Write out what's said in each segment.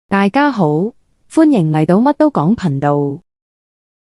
大家好，歡迎嚟到乜都講頻道。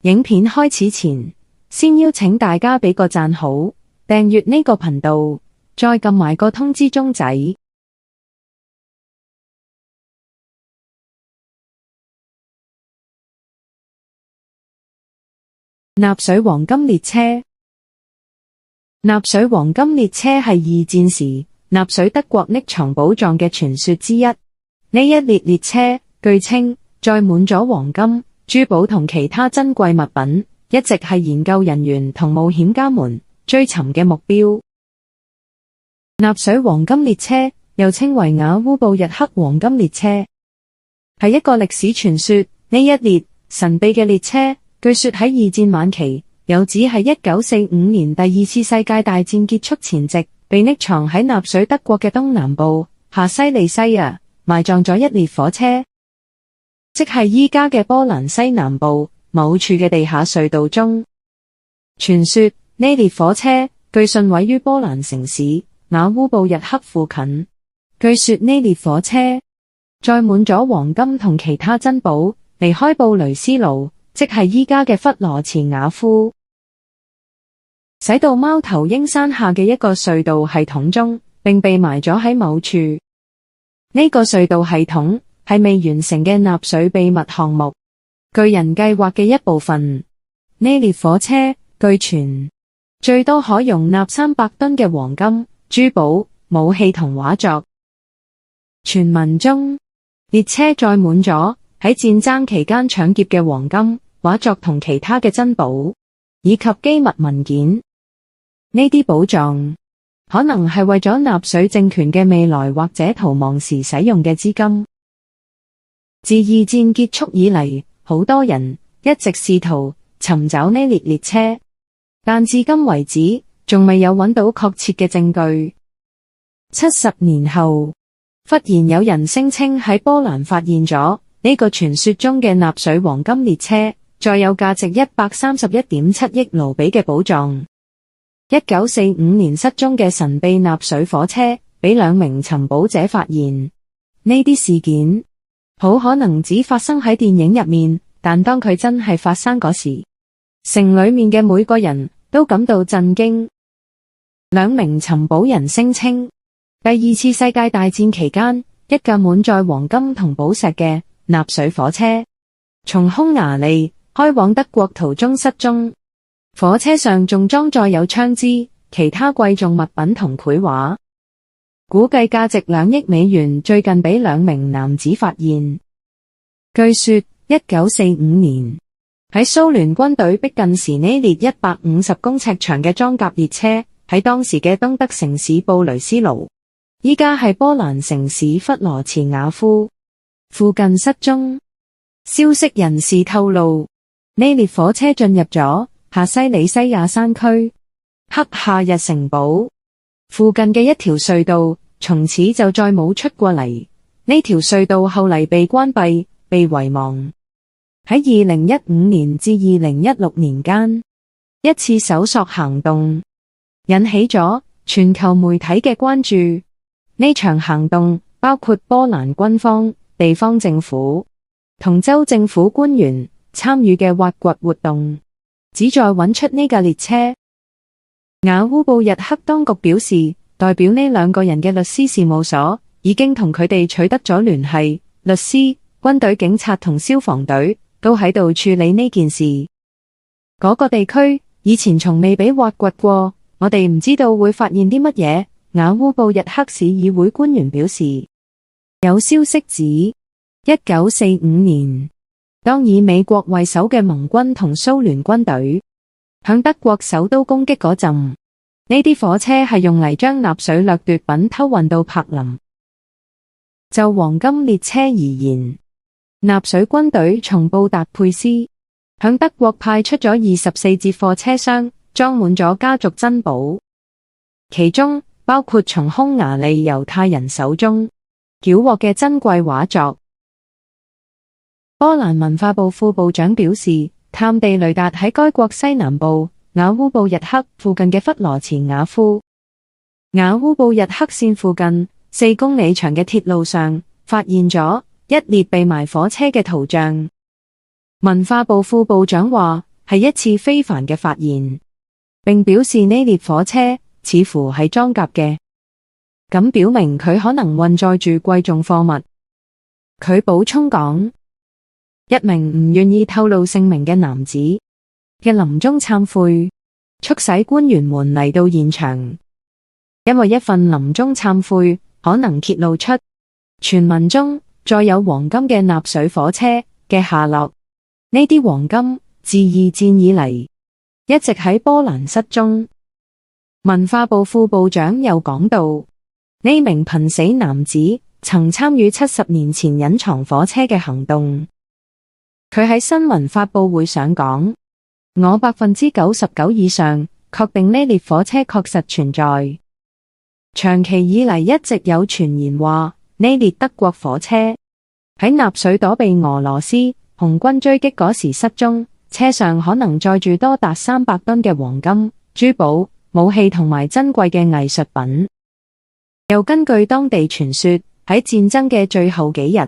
影片開始前，先邀請大家俾個讚好，訂閱呢個頻道，再撳埋個通知鐘仔。納粹黃金列車。納粹黃金列車係二戰時納粹德國匿藏寶藏嘅傳說之一。呢一列車據稱載滿咗黃金、珠寶同其他珍貴物品，一直係研究人員同冒險家們追尋嘅目標。納粹黃金列車又稱為瓦烏布日克黃金列車，係一個歷史傳說。呢一列神秘嘅列車，據說喺二戰晚期，又指係1945年第二次世界大戰結束前夕，被匿藏喺納粹德國嘅東南部下西利西亞，埋葬咗一列火車，即係依家嘅波蘭西南部某處嘅地下隧道中。傳說呢列火車據信位於波蘭城市瓦烏布日克附近。據說呢列火車載滿咗黃金同其他珍寶，離開布雷斯盧，即係依家嘅弗羅茨瓦夫，駛到貓頭鷹山下嘅一個隧道系統中，並被埋咗喺某處。呢個隧道系統係未完成嘅納粹秘密項目，巨人計劃嘅一部分。呢列火車據傳最多可容納300噸嘅黃金、珠寶、武器同畫作。傳聞中，列車載滿咗喺戰爭期間搶劫嘅黃金、畫作同其他嘅珍寶，以及機密文件。呢啲寶藏可能係為咗納粹政權嘅未來或者逃亡時使用嘅資金。自二戰結束以嚟，好多人一直試圖尋找呢列列車，但至今為止仲未有揾到確切嘅證據。70年後，忽然有人聲稱喺波蘭發現咗呢個傳說中嘅納粹黃金列車載有價值131.7億盧比嘅寶藏。1945年失蹤嘅神秘納粹火車俾2名尋寶者發現。呢啲事件好可能只發生喺電影入面，但當佢真係發生嗰時，城裏面嘅每個人都感到震驚。2名尋寶人聲稱，第二次世界大戰期間，一架滿載黃金同寶石嘅納粹火車從匈牙利開往德國途中失蹤。火車上仲裝載有槍支、其他貴重物品同繪畫，估計價值2億美元。最近俾2名男子發現。據說1945年喺蘇聯軍隊逼近時，呢列150公尺長嘅裝甲列車喺當時嘅東德城市布雷斯盧，依家係波蘭城市弗羅茨瓦夫附近失蹤。消息人士透露，呢列火車進入咗下西里西亞山區克夏日城堡附近嘅一條隧道，從此就再冇出過嚟。呢條隧道後嚟被關閉、被遺忘。喺2015年至2016年間，一次搜索行動引起咗全球媒體嘅關注。呢場行動包括波蘭軍方、地方政府同州政府官員參與嘅挖掘活動，旨在揾出呢架列車。瓦烏布日克當局表示，代表呢2個人嘅律師事務所已經同佢哋取得咗聯繫。律師、軍隊、警察同消防隊都喺度處理呢件事。嗰個地區以前從未被挖掘過，我哋唔知道會發現啲乜嘢。瓦烏布日克市議會官員表示，有消息指1945年，當以美國為首嘅盟軍同蘇聯軍隊向德國首都攻擊嗰陣，呢啲火車係用嚟將納粹掠奪品偷運到柏林。就黃金列車而言，納粹軍隊從布達佩斯向德國派出咗24節貨車廂，裝滿咗家族珍寶，其中包括從匈牙利猶太人手中繳獲嘅珍貴畫作。波蘭文化部副部長表示，探地雷達喺該國西南部瓦烏布日克附近嘅弗羅茨瓦夫、瓦烏布日克線附近4公里長嘅鐵路上發現咗一列被埋火車嘅圖像。文化部副部長話係一次非凡嘅發現，並表示呢列火車似乎係裝甲嘅，咁表明佢可能運載住貴重貨物。佢補充講，一名唔願意透露姓名嘅男子嘅臨終懺悔，促使官員們嚟到現場，因為一份臨終懺悔可能揭露出傳聞中載有黃金嘅納粹火車嘅下落。呢啲黃金自二戰以嚟一直喺波蘭失蹤。文化部副部長又講到，呢名瀕死男子曾參與70年前隱藏火車嘅行動。佢喺新聞發佈會上講，我99%以上確定呢列火車確實存在。長期以嚟一直有傳言話，呢列德國火車喺納粹躲避俄羅斯紅軍追擊嗰時失蹤，車上可能載住多達300噸嘅黃金、珠寶、武器同埋珍貴嘅藝術品。又根據當地傳說，喺戰爭嘅最後幾日，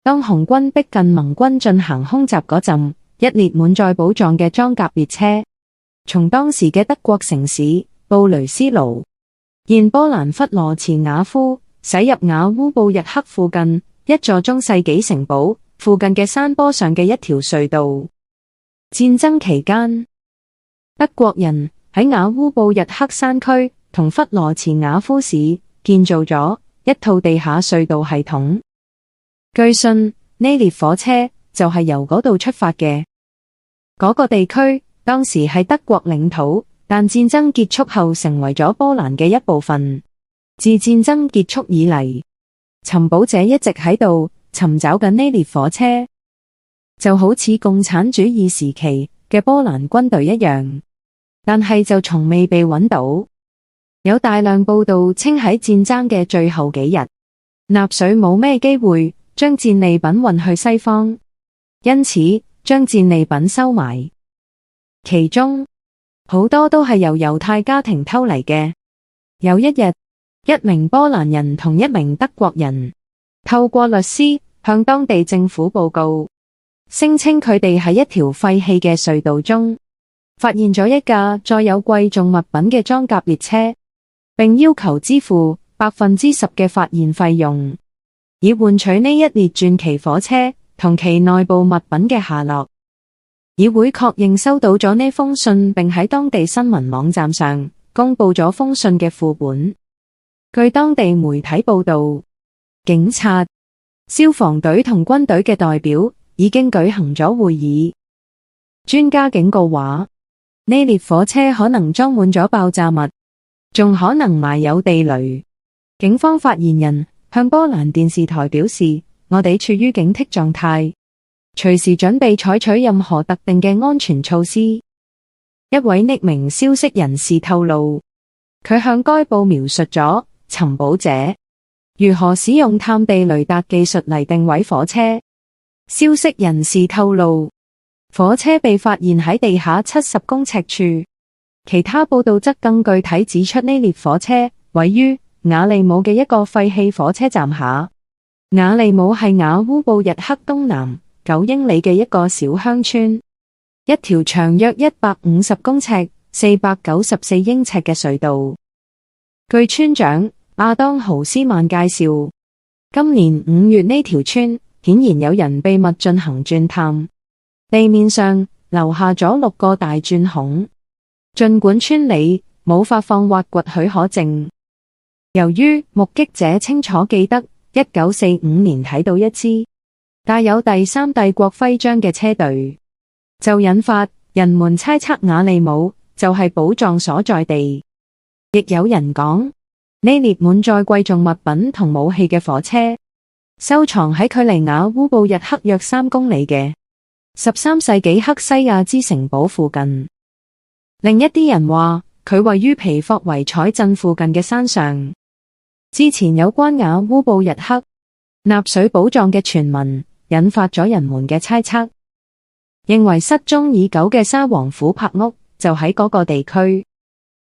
當紅軍逼近盟軍進行空襲嗰陣，一列滿載寶藏嘅裝甲列車，從當時嘅德國城市布雷斯盧（現波蘭弗羅茨瓦夫）駛入瓦烏布日克附近一座中世紀城堡附近嘅山坡上嘅一條隧道。戰爭期間，德國人喺瓦烏布日克山區同弗羅茨瓦夫市建造咗一套地下隧道系統。據信呢列火車就係由嗰度出發嘅。嗰個地區當時係德國領土，但戰爭結束後成為咗波蘭嘅一部分。自戰爭結束以嚟，尋寶者一直喺度尋找緊呢列火車，就好似共產主義時期嘅波蘭軍隊一樣，但係就從未被揾到。有大量報道稱喺戰爭嘅最後幾日，納粹冇咩機會將戰利品運去西方，因此將戰利品收埋，其中好多都係由猶太家庭偷嚟嘅。有一日，一名波蘭人同一名德國人透過律師向當地政府報告，聲稱佢哋喺一條廢棄嘅隧道中發現咗一架載有貴重物品嘅裝甲列車，並要求支付10%嘅發現費用，以換取呢一列傳奇火車同其內部物品嘅下落。議會確認收到咗呢封信，並喺當地新聞網站上公布咗封信嘅副本。據當地媒體報道，警察、消防隊同軍隊嘅代表已經舉行咗會議。專家警告話，呢列火車可能裝滿咗爆炸物，仲可能埋有地雷。警方發言人向波蘭電視台表示，我哋處於警惕狀態，隨時準備採取任何特定嘅安全措施。一位匿名消息人士透露，佢向該報描述咗尋寶者如何使用探地雷達技術嚟定位火車。消息人士透露，火車被發現喺地下70公尺處。其他報道則更具體指出，呢列火車位於瓦利姆嘅一個廢棄火車站下。瓦利姆係瓦烏布日克東南9英里嘅一個小鄉村，一條長約150公尺、494英尺嘅隧道。據村長亞當豪斯曼介紹，今年5月呢條村顯然有人秘密進行鑽探，地面上留下咗6個大鑽孔。儘管村里冇發放挖掘許可證，由於目擊者清楚記得1945年睇到一支帶有第三帝國徽章嘅車隊，就引發人們猜測瓦利姆就係寶藏所在地。亦有人講，呢列滿載貴重物品同武器嘅火車收藏喺距離瓦烏布日克約3公里嘅13世紀克西亞之城堡附近。另一啲人話，佢位於皮霍維采鎮附近嘅山上。之前有關瓦烏布日克納粹寶藏嘅傳聞，引發咗人們嘅猜測，認為失蹤已久嘅沙皇琥珀屋就喺嗰個地區。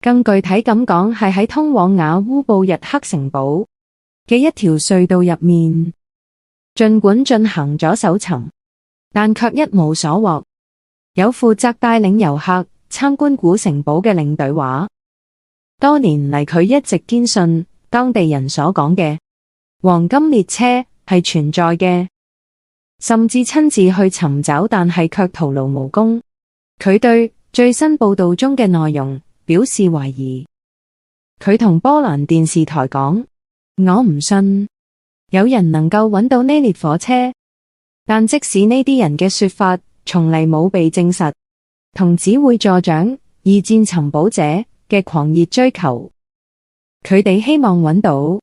更具體咁講，係喺通往瓦烏布日克城堡嘅一條隧道入面。儘管進行咗搜尋，但卻一無所獲。有負責帶領遊客參觀古城堡嘅領隊話，多年嚟佢一直堅信當地人所講嘅黃金列車係存在嘅，甚至親自去尋找，但係卻徒勞無功。佢對最新報道中嘅內容表示懷疑。佢同波蘭電視台講，我唔信有人能夠揾到呢列火車，但即使呢啲人嘅說法從嚟冇被證實，同指揮座長二戰尋寶者嘅狂熱追求，佢哋希望揾到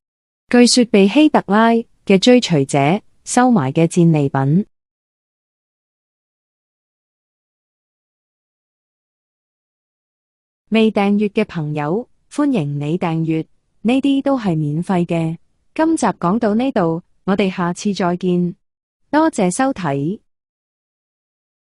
據說被希特拉嘅追隨者收埋嘅戰利品。未訂閱嘅朋友，歡迎你訂閱，呢啲都係免費嘅。今集講到呢度，我哋下次再見，多謝收睇。